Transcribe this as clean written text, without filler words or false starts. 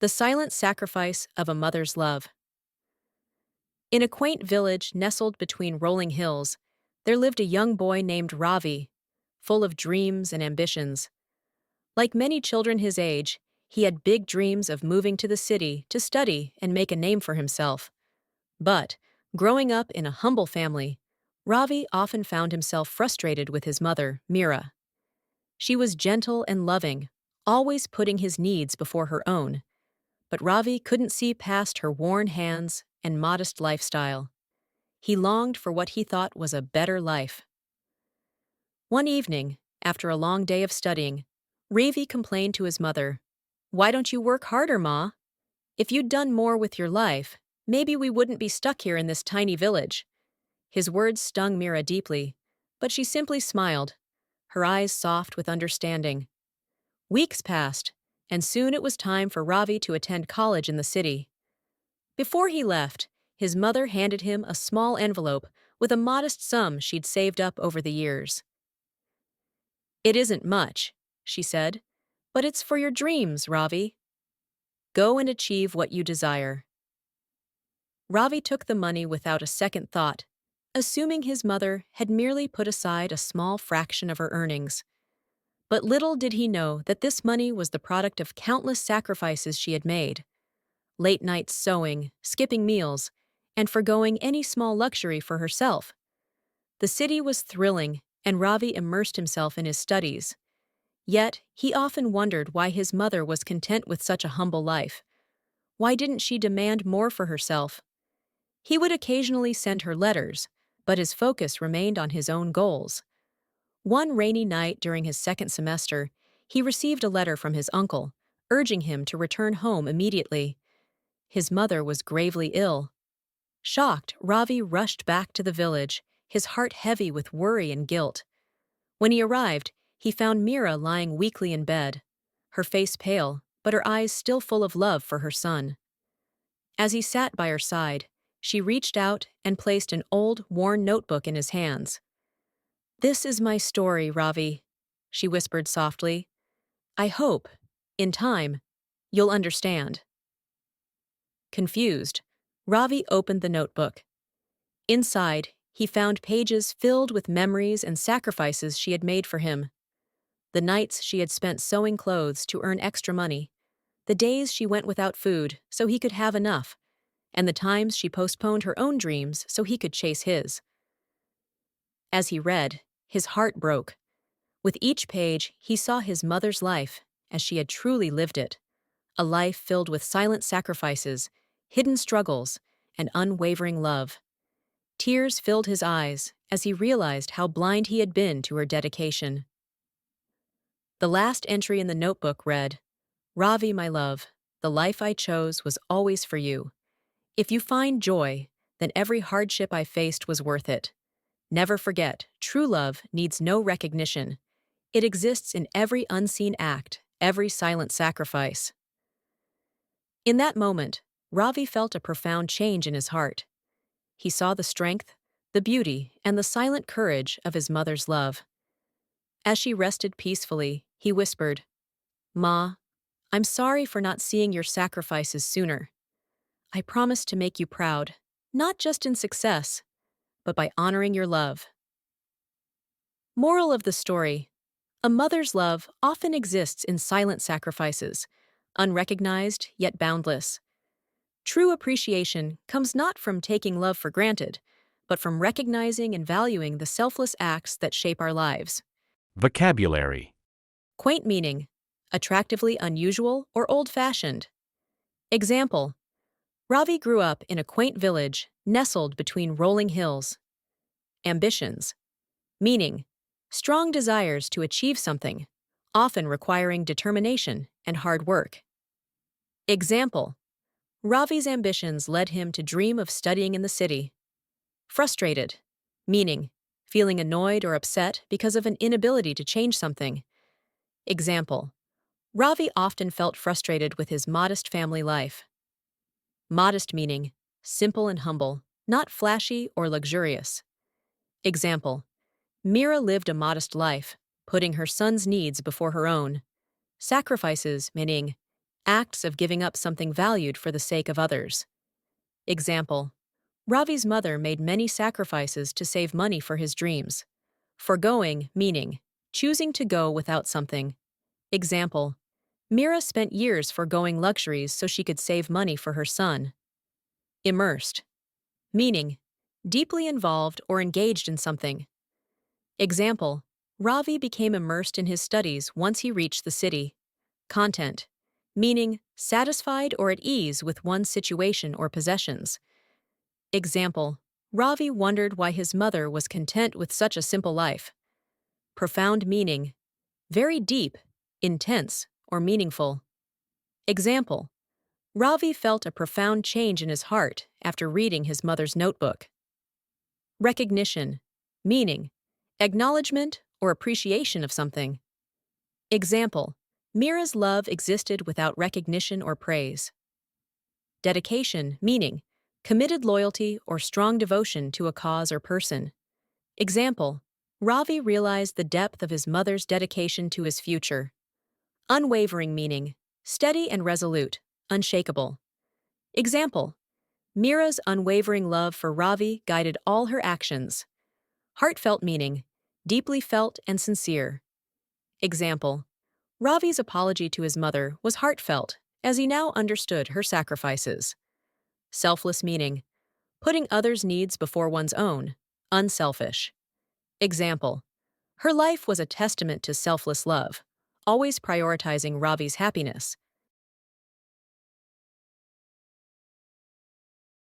The silent sacrifice of a mother's love. In a quaint village nestled between rolling hills, there lived a young boy named Ravi, full of dreams and ambitions. Like many children his age, he had big dreams of moving to the city to study and make a name for himself. But, growing up in a humble family, Ravi often found himself frustrated with his mother, Mira. She was gentle and loving, always putting his needs before her own. But Ravi couldn't see past her worn hands and modest lifestyle. He longed for what he thought was a better life. One evening, after a long day of studying, Ravi complained to his mother, "Why don't you work harder, Ma? If you'd done more with your life, maybe we wouldn't be stuck here in this tiny village." His words stung Mira deeply, but she simply smiled, her eyes soft with understanding. Weeks passed, and soon it was time for Ravi to attend college in the city. Before he left, his mother handed him a small envelope with a modest sum she'd saved up over the years. "It isn't much," she said, "but it's for your dreams, Ravi. Go and achieve what you desire." Ravi took the money without a second thought, assuming his mother had merely put aside a small fraction of her earnings. But little did he know that this money was the product of countless sacrifices she had made. Late nights sewing, skipping meals, and forgoing any small luxury for herself. The city was thrilling, and Ravi immersed himself in his studies. Yet, he often wondered why his mother was content with such a humble life. Why didn't she demand more for herself? He would occasionally send her letters, but his focus remained on his own goals. One rainy night during his second semester, he received a letter from his uncle, urging him to return home immediately. His mother was gravely ill. Shocked, Ravi rushed back to the village, his heart heavy with worry and guilt. When he arrived, he found Mira lying weakly in bed, her face pale, but her eyes still full of love for her son. As he sat by her side, she reached out and placed an old, worn notebook in his hands. "This is my story, Ravi," she whispered softly. "I hope, in time, you'll understand." Confused, Ravi opened the notebook. Inside, he found pages filled with memories and sacrifices she had made for him. The nights she had spent sewing clothes to earn extra money, the days she went without food so he could have enough, and the times she postponed her own dreams so he could chase his. As he read, his heart broke. With each page, he saw his mother's life as she had truly lived it, a life filled with silent sacrifices, hidden struggles, and unwavering love. Tears filled his eyes as he realized how blind he had been to her dedication. The last entry in the notebook read, "Ravi, my love, the life I chose was always for you. If you find joy, then every hardship I faced was worth it. Never forget, true love needs no recognition. It exists in every unseen act, every silent sacrifice." In that moment, Ravi felt a profound change in his heart. He saw the strength, the beauty, and the silent courage of his mother's love. As she rested peacefully, he whispered, "Ma, I'm sorry for not seeing your sacrifices sooner. I promise to make you proud, not just in success, but by honoring your love." Moral of the story: a mother's love often exists in silent sacrifices, unrecognized yet boundless. True appreciation comes not from taking love for granted, but from recognizing and valuing the selfless acts that shape our lives. Vocabulary. Quaint meaning: attractively unusual or old-fashioned. Example: Ravi grew up in a quaint village nestled between rolling hills. Ambitions. Meaning: strong desires to achieve something, often requiring determination and hard work. Example: Ravi's ambitions led him to dream of studying in the city. Frustrated. Meaning: feeling annoyed or upset because of an inability to change something. Example: Ravi often felt frustrated with his modest family life. Modest meaning: simple and humble, not flashy or luxurious. Example: Mira lived a modest life, putting her son's needs before her own. Sacrifices meaning: acts of giving up something valued for the sake of others. Example: Ravi's mother made many sacrifices to save money for his dreams. Foregoing, meaning choosing to go without something. Example: Mira spent years foregoing luxuries so she could save money for her son. Immersed, meaning deeply involved or engaged in something. Example: Ravi became immersed in his studies once he reached the city. Content, meaning satisfied or at ease with one's situation or possessions. Example: Ravi wondered why his mother was content with such a simple life. Profound meaning, very deep, intense, or meaningful. Example: Ravi felt a profound change in his heart after reading his mother's notebook. Recognition, meaning acknowledgement or appreciation of something. Example: Mira's love existed without recognition or praise. Dedication, meaning committed loyalty or strong devotion to a cause or person. Example: Ravi realized the depth of his mother's dedication to his future. Unwavering, meaning steady and resolute, unshakable. Example: Mira's unwavering love for Ravi guided all her actions. Heartfelt, meaning deeply felt and sincere. Example: Ravi's apology to his mother was heartfelt, as he now understood her sacrifices. Selfless, meaning putting others' needs before one's own, unselfish. Example: Her life was a testament to selfless love, always prioritizing Ravi's happiness,